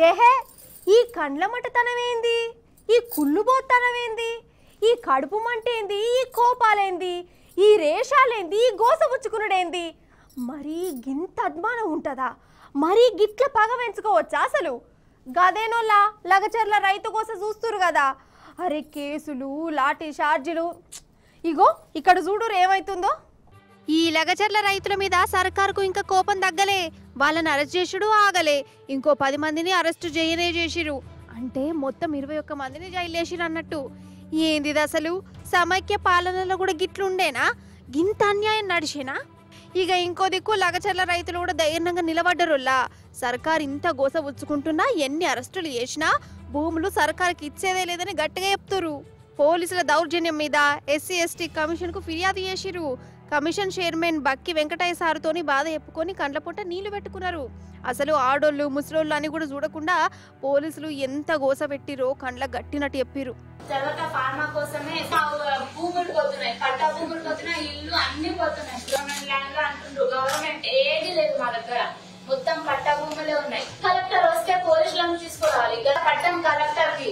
ఏహే ఈ కండ్ల మట్టతనమేంది, ఈ కుళ్ళుబోతనమేంది, ఈ కడుపు మంటేంది, ఈ కోపాలేంది, ఈ రేషాలేంది, ఈ గోసపుచ్చుకునుడేంది? మరీ గింత అద్మానం ఉంటుందా? మరీ గిట్ల పగ పెంచుకోవచ్చా అసలు? గదేనోళ్ళ లగచర్ల రైతు కోసం చూస్తురు కదా. అరే కేసులు, లాఠీ చార్జీలు. ఇగో ఇక్కడ చూడురు ఏమైతుందో. ఈ లగచర్ల రైతుల మీద సర్కారుకు ఇంకా కోపం తగ్గలే. వాళ్ళని అరెస్ట్ చేసుడు ఆగలే, ఇంకో 10 మందిని అరెస్టు చేయనే చేసిరు. అంటే మొత్తం 21 మందిని జైలు వేసిరు అన్నట్టు. ఏంది అసలు? సమైక్య పాలనలో కూడా గిట్లుండేనా? గింత అన్యాయం నడిచేనా? ఇక ఇంకో దిక్కు లగచర్ల రైతులు కూడా ధైర్యంగా నిలబడ్డరులా. సర్కారు ఇంత గోసబుచ్చుకుంటున్నా, ఎన్ని అరెస్టులు చేసినా భూములు సర్కారుకి ఇచ్చేదే లేదని గట్టిగా చెప్తురు. పోలీసుల దౌర్జన్యం మీద ఎస్సీ ఎస్టీ కమిషన్ కు ఫిర్యాదు చేసిరు. కమిషన్ చైర్మన్ బక్కి వెంకటయ్య సారుతోని బాధ చెప్పుకొని కండ్ల పొట్ట నీళ్లు పెట్టుకున్నారు. అసలు ఆడోళ్ళు ముసలోళ్ళు అని కూడా చూడకుండా పోలీసులు ఎంత గోస పెట్టిరో కండ్ల గట్టినట్టు చెప్పిరు. తర్వాత ఫార్మా కోసమే భూములు పోతున్నాయి, పట్టా భూములు పోతున్నాయి, ఇల్లు అన్ని పోతున్నాయి. గవర్నమెంట్ ల్యాండ్ లో అంటుండ్రు, గవర్నమెంట్ ఏది లేదు మా దగ్గర, మొత్తం పట్టా భూములే ఉన్నాయి. కలెక్టర్ వస్తే పోలీసులను తీసుకురావాలి. పట్టం కలెక్టర్ కి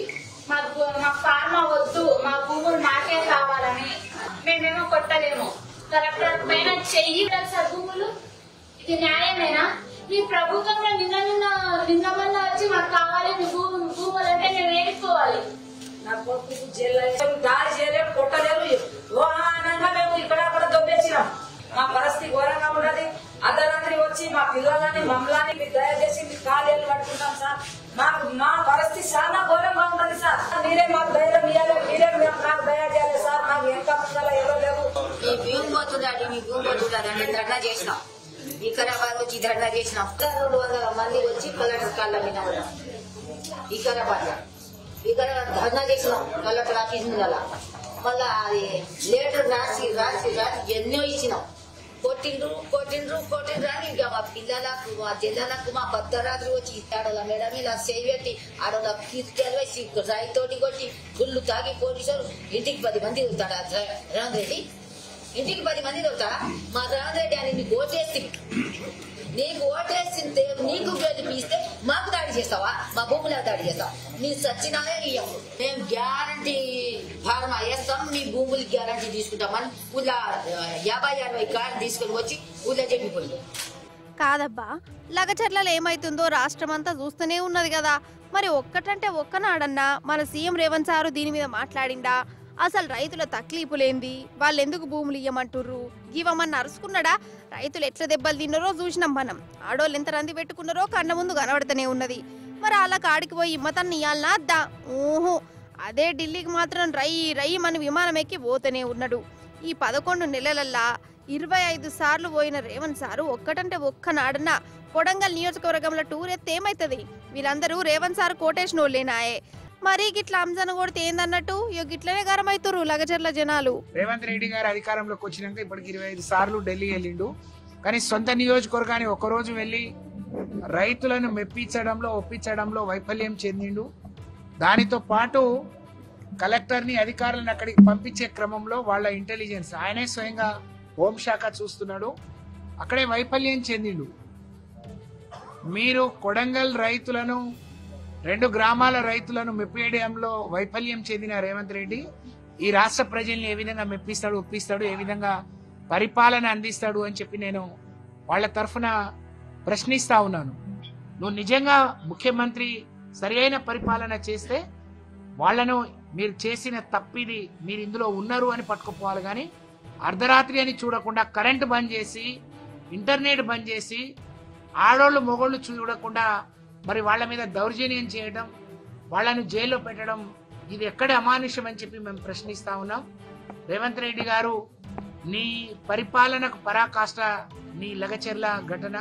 మా ఫార్మా వద్దు, మా భూములు మాకే కావాలని మేమేమో కొట్టలేము. కలెక్టర్ పైన చెయ్యి సార్ భూములు, ఇది న్యాయమేనా? ఈ ప్రభుత్వంలో నిన్న వల్ల వచ్చి మాకు కావాలి మీ భూములు అంటే మేము ఏడుకోవాలి. నా కొడుకు దాడి చేయలేము, కొట్టలేము. వాహనంగా మేము ఇక్కడ అక్కడ దొబ్బేసినాం. మా పరిస్థితి ఘోరంగా ఉన్నది. అర్ధరాత్రి వచ్చి మా పిల్లలని మమ్మల్ని మీరు దయచేసి మీ కాలేళ్ళు పట్టుకుంటాం సార్. మా పరిస్థితి చాలా ఘోరంగా ఉన్నది సార్. మీరే మాకు ధైర్యం ఇవ్వాలి, మీరే నాకు దయ చేయాలి సార్. మాకు ఎంత ముందర ఎవరు లేవు. మీ భూమి పోతుందండి, మీ భూమి పోతుందని ధర్నా చేసినాం. వికారాబాద్ వచ్చి ధర్నా చేసినాం. 200 మంది వచ్చి కలెక్టర్ కాళ్ళ మీద ఉన్నాం. వికారాబాద్ ధర్నా చేసినాం కలెక్టర్ ఆఫీస్ ముందల. మళ్ళా అది లెటర్ రాసి ఎన్నో ఇచ్చినాం. కొట్టిండ్రు అని ఇంకా మా పిల్లలకు, మా జిల్లాలకు, మా భద్రరాత్రి వచ్చి ఆడోళ్ళ మేడ మీద సేవెట్టి ఆడోళ్ళ తీసుకెళ్ళి రాయితోటి కొట్టి గుళ్ళు తాగి పోలీసులు ఇంటికి 10 మంది వెళ్తాడు. రేవంత్ రెడ్డి ఇంటికి 10 మంది వెళ్తాడా? మా రేవంత్ రెడ్డి అని నీకు ఓటేసి నీకు గెలిపిస్తే మాకు దాడి చేస్తావా? మా భూముల దాడి చేస్తావా? నీ సచ్చినాలే ఇయ్యం. మేము గ్యారంటీ ఫార్మా వేస్తాం, మీ భూములు గ్యారంటీ తీసుకుంటామని ఊళ్ళో 50-60 కార్లు తీసుకుని వచ్చి ఊళ్ళో చెప్పిపోయింది. కాదబ్బా, లగచర్లలో ఏమైతుందో రాష్ట్రం అంతా చూస్తూనే ఉన్నది కదా. మరి ఒక్కటంటే ఒక్కనాడన్నా మన సీఎం రేవంత్ సారు దీని మీద మాట్లాడిండా? అసలు రైతుల తక్లీపులేంది, వాళ్ళు ఎందుకు భూములు ఇయ్యమంటుర్రు, ఇవ్వమని అరుచుకున్నాడా? రైతులు ఎట్లా దెబ్బలు తిన్నారో చూసినాం మనం. ఆడోళ్ళు ఎంత రంది పెట్టుకున్నారో కళ్ళ ముందు కనబడుతూనే ఉన్నది. మరి అలా కాడికి పోయి ఇమ్మతాన్ని ఇయ్యాలనా అద్దా? ఊహు, అదే ఢిల్లీకి మాత్రం రై మన విమానం ఎక్కి పోతూనే ఉన్నాడు. ఈ 11 నెలలల్లా 25 సార్లు పోయిన రేవంత్ సారు ఒక్కటంటే ఒక్కనాడన్నా కొడంగల్ నియోజకవర్గంలో టూర్ ఎత్తే ఏమైతుంది? వీళ్ళందరూ రేవంత్ సారు కోటేసినోళ్ళేనాయే. మరి గిట్లా అంజన కొడితే ఏందన్నట్టు గిట్లనే గరం అవుతారు లగచర్ల జనాలు. రేవంత్ రెడ్డి గారు అధికారంలోకి వచ్చినాక ఇప్పటికి 25 సార్లు ఢిల్లీ వెళ్ళిండు. కానీ సొంత నియోజకవర్గాన్ని ఒక్కరోజు వెళ్ళి రైతులను ఒప్పించడంలో వైఫల్యం చెందిండు. దానితో పాటు కలెక్టర్ని, అధికారులను అక్కడికి పంపించే క్రమంలో వాళ్ళ ఇంటెలిజెన్స్ ఆయనే స్వయంగా హోంశాఖ చూస్తున్నాడు, అక్కడే వైఫల్యం చెందిండు. మీరు కొడంగల్ రైతులను, 2 గ్రామాల రైతులను మెప్పియడంలో వైఫల్యం చెందిన రేవంత్ రెడ్డి ఈ రాష్ట్ర ప్రజల్ని ఏ విధంగా మెప్పిస్తాడు, ఒప్పిస్తాడు, ఏ విధంగా పరిపాలన అందిస్తాడు అని చెప్పి నేను వాళ్ళ తరఫున ప్రశ్నిస్తా ఉన్నాను. నువ్వు నిజంగా ముఖ్యమంత్రి సరైన పరిపాలన చేస్తే వాళ్లను మీరు చేసిన తప్పిది, మీరు ఇందులో ఉన్నారు అని పట్టుకుపోవాలి. కానీ అర్ధరాత్రి అని చూడకుండా కరెంటు బంద్ చేసి, ఇంటర్నెట్ బంద్ చేసి, ఆడోళ్ళు మొగోళ్ళు చూడకుండా మరి వాళ్ళ మీద దౌర్జన్యం చేయడం, వాళ్ళను జైల్లో పెట్టడం, ఇది ఎక్కడ అమానుష్యం అని చెప్పి మేము ప్రశ్నిస్తా ఉన్నాం. రేవంత్ రెడ్డి గారు, నీ పరిపాలనకు పరాకాష్ట నీ లగచర్ల ఘటన.